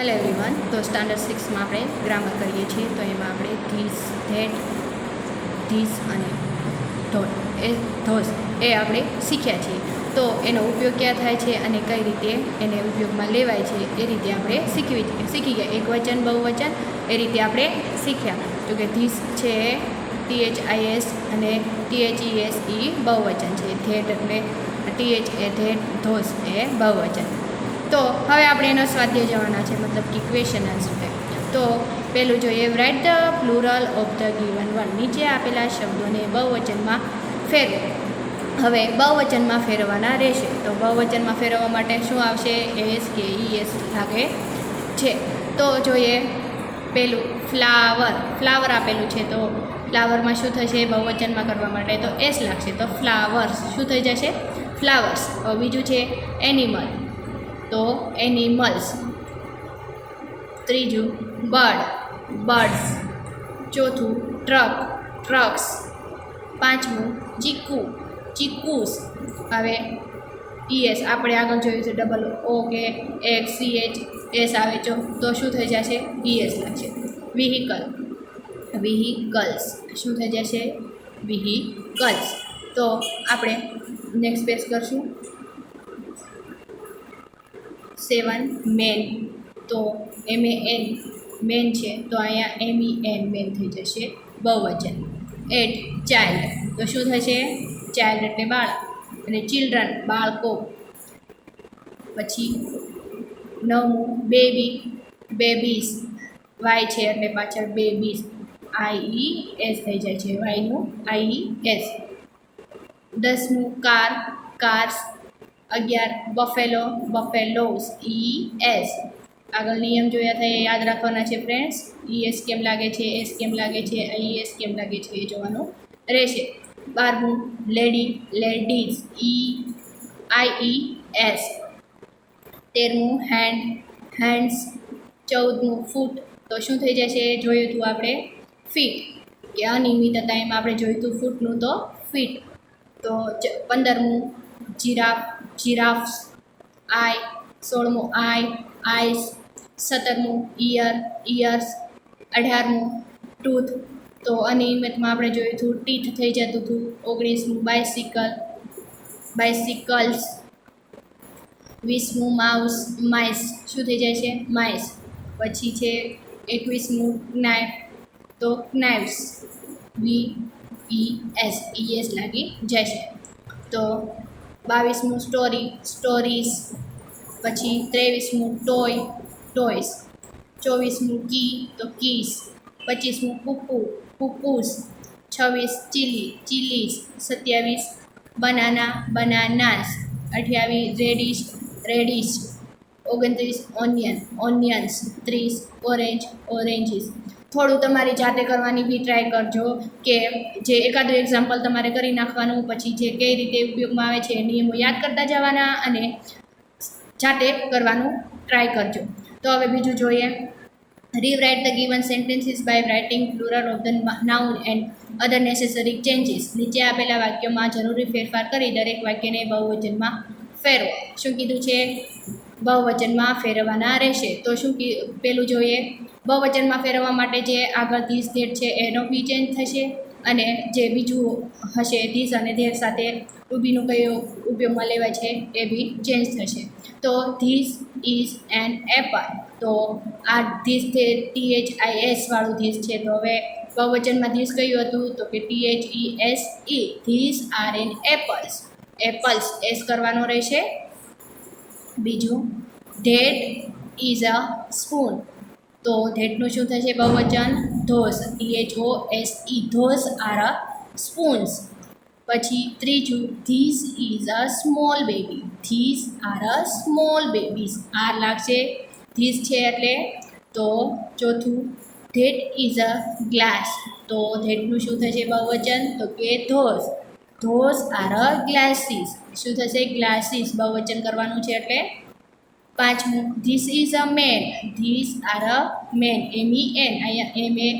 Hello everyone. તો standard 6માં આપણે grammar કરીએ છીએ. તો એમાં આપણે ધીસ, ધેટ, ધીસ અને ધોસ એ આપણે શીખ્યા છીએ. તો એનો ઉપયોગ ક્યાં થાય છે અને કઈ રીતે એને ઉપયોગમાં લેવાય છે એ રીતે આપણે શીખી ગયા. એક વચન, બહુવચન એ રીતે આપણે શીખ્યા. તો કે ધીસ છે THIS અને THES એ બહુવચન છે. ધેટ એટલે TH એ ધેટ, ધોસ એ બહુવચન. તો હવે આપણે એનો સ્વાધ્યાય જવાના છે, મતલબ કે ક્વેશ્ચન આન્સર ટાઈપ. તો પહેલું જોઈએ, write the plural of the given one. નીચે આપેલા શબ્દોને બહુવચનમાં ફેરવો. હવે બહુવચનમાં ફેરવવાના રહેશે. તો બહુવચનમાં ફેરવવા માટે શું આવશે? એસ કે ES લાગે છે. તો જોઈએ પહેલું ફ્લાવર. ફ્લાવર આપેલું છે, તો ફ્લાવરમાં શું થશે બહુવચનમાં કરવા માટે? તો એસ લાગશે. તો ફ્લાવર્સ શું થઈ જશે? ફ્લાવર્સ. બીજું છે એનિમલ, તો એનિમલ્સ. ત્રીજું બર્ડ, બર્ડ્સ. ચોથું ટ્રક, ટ્રક્સ. પાંચમું ચીકુ, ચીકુસ. હવે ES આપણે આગળ જોયું છે, ડબલ O કે XCH આવે તો શું થઈ જશે? ES લાગશે. Vehicle, vehicles. શું થઈ જશે? વ્હીકલ્સ. તો આપણે નેક્સ્ટ પેજ કરશું. 7 મેન, તો MAN મેન છે, તો અહીંયા MEN મેન થઈ જશે બહુવચન. 8 ચાઇલ્ડ, તો શું થશે? ચાઇલ્ડ એટલે બાળક અને ચિલ્ડ્રન બાળકો. પછી 9મું બેબી, બેબીઝ. વાય છે એટલે પાછળ બેબીઝ, IES થઈ જાય છે, વાયનું IES. 10મું car, cars. 11 buffalo, buffaloes, ES. આગળ નિયમ જોયા થાય એ યાદ રાખવાના છે ફ્રેન્ડ્સ. ES કેમ લાગે છે, S કેમ લાગે છે, IES કેમ લાગે છે એ જોવાનું રહેશે. 12મું લેડી, લેડીઝ, IES. 13મું હેન્ડ, હેન્ડ્સ. 14મું ફૂટ, તો શું થઈ જશે? જોયું હતું આપણે ફીટ, કે અનિયમિતતા એમાં આપણે જોયું હતું ફૂટનું, તો ફીટ. તો 15મું જીરાફ, જીરાફ્સ, આઈ. 16મું આઈસ. 17મું ઇયર, ઇયર્સ. 18મું ટૂથ, તો અનિયમિતમાં આપણે જોયું હતું ટીથ થઈ જતું હતું. 19મું બાઇસિકલ, બાઇસિકલ્સ. 20મું માઉસ, માઇસ. શું થઈ જાય છે? માઇસ. પછી છે 21મું નાઇફ, તો નાઇફ્સ, VES લાગી જશે. તો 22મું સ્ટોરી, સ્ટોરીઝ. પછી 23મું ટોય, ટોયસ. 24મું કી, તો કીસ. 25મું પુપ્પુ, પુપ્પુસ. 26 chilli, chillies. 27 banana, બનાનાસ. 28 reddish, reddish. 29 onion, onions. 30 orange, oranges. થોડું તમારી જાતે કરવાની બી ટ્રાય કરજો, કે જે એકાદું એક્ઝામ્પલ તમારે કરી નાખવાનું, પછી જે કઈ રીતે ઉપયોગમાં આવે છે નિયમો યાદ કરતા જવાના અને જાતે કરવાનું ટ્રાય કરજો. તો હવે બીજું જોઈએ, rewrite the given sentences by writing plural of the noun and other necessary changes. નીચે આપેલા વાક્યોમાં જરૂરી ફેરફાર કરી દરેક વાક્યને બહુવચનમાં ફેરવો. શું કીધું છે? બહુવચનમાં ફેરવવાના રહેશે. તો શું પેલું જોઈએ, બહુવચનમાં ફેરવવા માટે જે આગળ ધીસ, ધેટ છે એનો બી ચેન્જ થશે, અને જે બીજું હશે ધીસ અને ધેટ સાથે રૂબીનું કયો ઉપયોગમાં લેવાય છે એ બી ચેન્જ થશે. તો ધીસ ઇઝ એન એપલ, તો આ ધીસ THIS વાળું ધીસ છે, તો હવે બહુવચનમાં ધીસ કયું હતું? તો કે THESE. These are an apples, apples S કરવાનો રહેશે. બીજું ધેટ ઇઝ અ સ્પૂન, તો ધેટનું શું થશે બહુવચન? Those, THOSE, those are a spoons. પછી ત્રીજું this is a small baby, this are a small babies, are લાગશે ધીસ છે એટલે. તો ચોથું ધેટ ઇઝ અ ગ્લાસ, તો ધેટનું શું થશે બહુવચન? તો કે those, those are a glasses. શું થશે? ગ્લાસીસ બહુવચન કરવાનું છે એટલે. પાંચમું this is a man, these are a men, MEN. અહીંયા MAN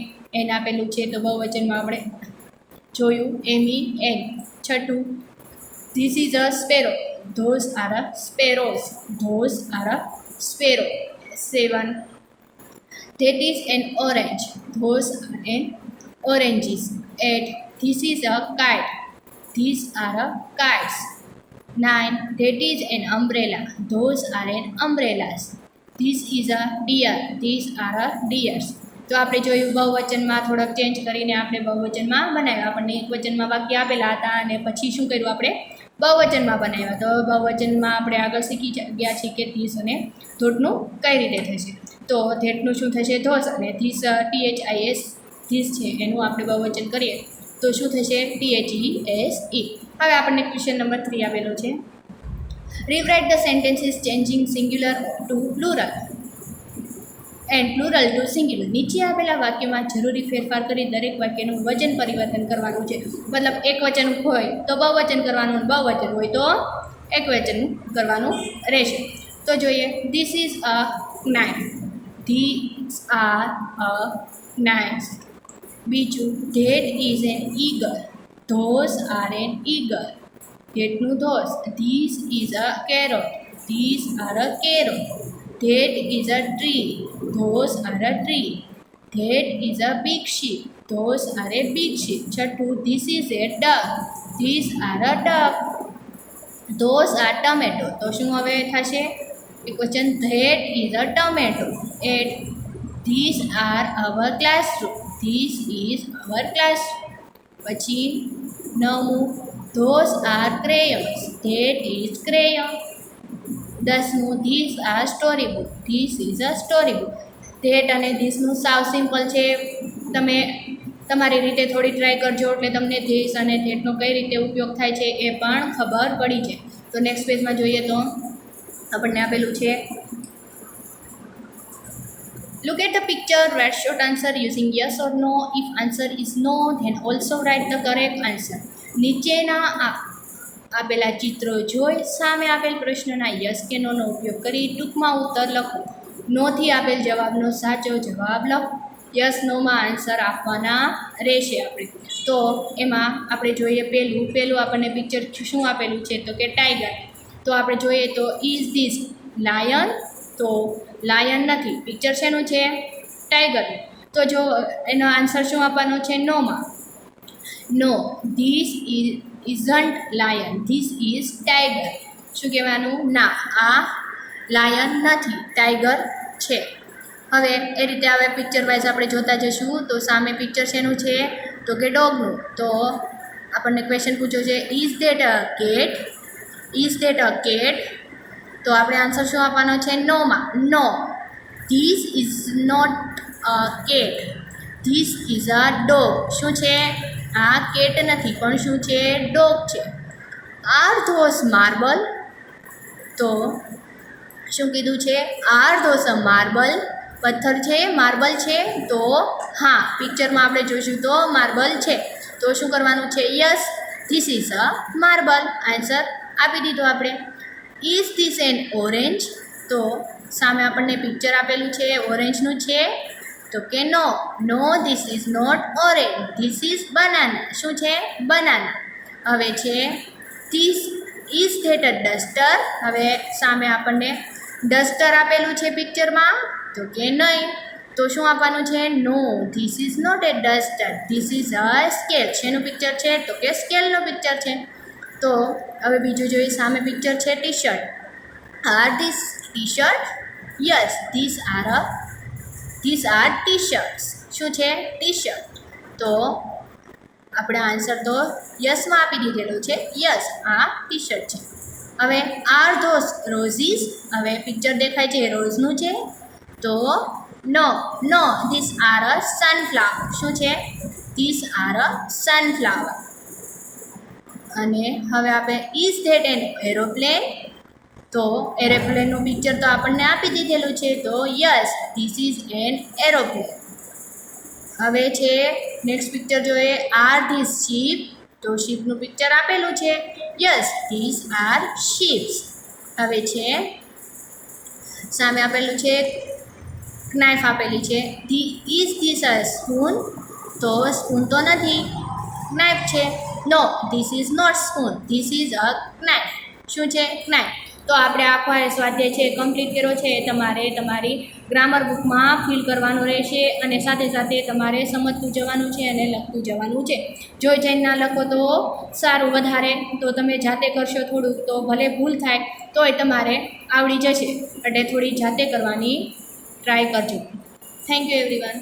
આપેલું છે, તો બહુવચનમાં આપણે જોયું MEN. છઠ્ઠું this is a sparrow, those are a sparrows, those are a sparrow. 7 That is an orange. Those are an oranges. 8. This is a kite. These are a kites. 9. That is an umbrella. Those are an umbrellas. This is a deer. These are a deers. તો આપણે જોયું બહુવચનમાં થોડોક change કરીને આપણે બહુવચનમાં બનાવ્યા. આપણને એક વચનમાં વાક્ય આપેલા હતા અને પછી શું કર્યું આપણે બહુવચનમાં બનાવ્યા. તો બહુવચનમાં આપણે આગળ શીખી ગયા છીએ કે ધીસ અને ધોટનું કઈ રીતે થશે. તો ધેટનું શું થશે ધોસ અને ધીસ THIS ધીસ છે એનું આપણે બહુવચન કરીએ તો શું થશે THESE. હવે આપણને ક્વેશ્ચન નંબર 3 આપેલો છે. Rewrite the sentences changing singular to plural and plural to singular. નીચે આપેલા વાક્યમાં જરૂરી ફેરફાર કરી દરેક વાક્યનું વચન પરિવર્તન કરવાનું છે. મતલબ એક વચન હોય તો બહુવચન કરવાનું, બહુવચન હોય તો એક વચન કરવાનું રહેશે. તો જોઈએ. This is a knife. This are a knives. બીજું that is an eagle. Those are an eagle. ધેટનું those. This is a carrot. This are a carrot. That is a tree. Those are a tree. That is a big sheep. Those are a big sheep. Chhattu, this is a duck. These are a duck. Those are tomato. તો શું હવે થશે એક વચન that is a tomato. 8. These are our classroom. This is our classroom. પછી 9. Those are crayons. That is crayon. 10. These are story book. This is a story book. That અને ધીસનું સાવ simple છે. તમે તમારી રીતે થોડી ટ્રાય કરજો એટલે તમને ધીસ અને ધેટનો કઈ રીતે ઉપયોગ થાય છે એ પણ ખબર પડી છે. તો નેક્સ્ટ પેજમાં જોઈએ તો આપણને આપેલું છે. Look at the picture, write short answer using yes or no. If answer is no, then also write the correct answer. નીચેના આપેલા ચિત્રો જોઈ સામે આપેલ પ્રશ્નના યસ કે નોનો ઉપયોગ કરી ટૂંકમાં ઉત્તર લખો. નોથી આપેલ જવાબનો સાચો જવાબ લખો. યસ નોમાં આન્સર આપવાના રહેશે આપણે. તો એમાં આપણે જોઈએ પહેલું આપણને પિક્ચર શું આપેલું છે તો કે ટાઈગર. તો આપણે જોઈએ તો ઇઝ ધીસ લાયન. તો લાયન નથી. પિક્ચર શેનું છે ટાઈગર. તો જો એનો આન્સર શું આપવાનો છે નોમાં. No this isn't lion. This is tiger. શું કહેવાનું ના આ લાયન નથી ટાઈગર છે. હવે એ રીતે હવે પિક્ચર વાઇઝ આપણે જોતા જશું. તો સામે પિક્ચર શેનું છે તો કે ડોગનું. તો આપણને ક્વેશ્ચન પૂછ્યો છે is that a cat. Is that a cat. તો આપણે આન્સર શું આપવાનો છે નોમાં. No this is not a cat. This is a dog. શું છે આ કેટ નથી પણ શું છે ડોગ છે. Are those marble. તો શું કીધું છે આર ધોસ માર્બલ. પથ્થર છે માર્બલ છે. તો હા પિક્ચરમાં આપણે જોઈશું તો માર્બલ છે. તો શું કરવાનું છે yes this is a marble. Answer આપી દીધો આપણે. Is this N orange. તો સામે આપણને પિક્ચર આપેલું છે ઓરેન્જનું છે. તો કે no no this is not orange. This is banana. શું છે બનાના. હવે છે this is that a duster. હવે સામે આપણને ડસ્ટર આપેલું છે પિક્ચરમાં. તો કે નહીં. તો શું આપવાનું છે no this is not a duster. This is a scale. શેનું પિક્ચર છે તો કે સ્કેલનું પિક્ચર છે. તો હવે બીજું જોઈએ. સામે પિક્ચર છે T-shirt. Are these T-shirt. Yes this are T-shirts. શું છે ટી શર્ટ. તો આપણે આન્સર તો યસમાં આપી દીધેલો છે. યસ આ ટી શર્ટ છે. હવે આર ધોસ રોઝીસ. હવે પિક્ચર દેખાય છે રોઝનું છે. તો નો ધીસ આર અ સનફ્લાવર. શું છે ધીસ આર અ સનફ્લાવર. અને હવે આપણે ઇઝ ધેટ એન એરોપ્લેન. તો એરોપ્લેનનું પિક્ચર તો આપણને આપી દીધેલું છે. તો yes this is an aeroplane. હવે છે નેક્સ્ટ પિક્ચર જોઈએ. Are this ship. તો શીપનું પિક્ચર આપેલું છે. Yes this are ships. હવે છે સામે આપેલું છે નાઇફ આપેલી છે. Is this a spoon. તો સ્પૂન તો નથી નાઇફ છે. No this is not spoon. This is a knife. શું છે નાઇફ. તો આપણે આખો આ સ્વાધ્યાય છે કમ્પ્લીટ કર્યો છે. તમારે તમારી ગ્રામર બુકમાં ફિલ કરવાનું રહેશે અને સાથે સાથે તમારે સમજતું જવાનું છે અને લખતું જવાનું છે. જોઈ જઈને ના લખો તો સારું વધારે, તો તમે જાતે કરશો થોડુંક તો ભલે ભૂલ થાય તોય તમારે આવડી જશે. એટલે થોડી જાતે કરવાની ટ્રાય કરજો. Thank you everyone.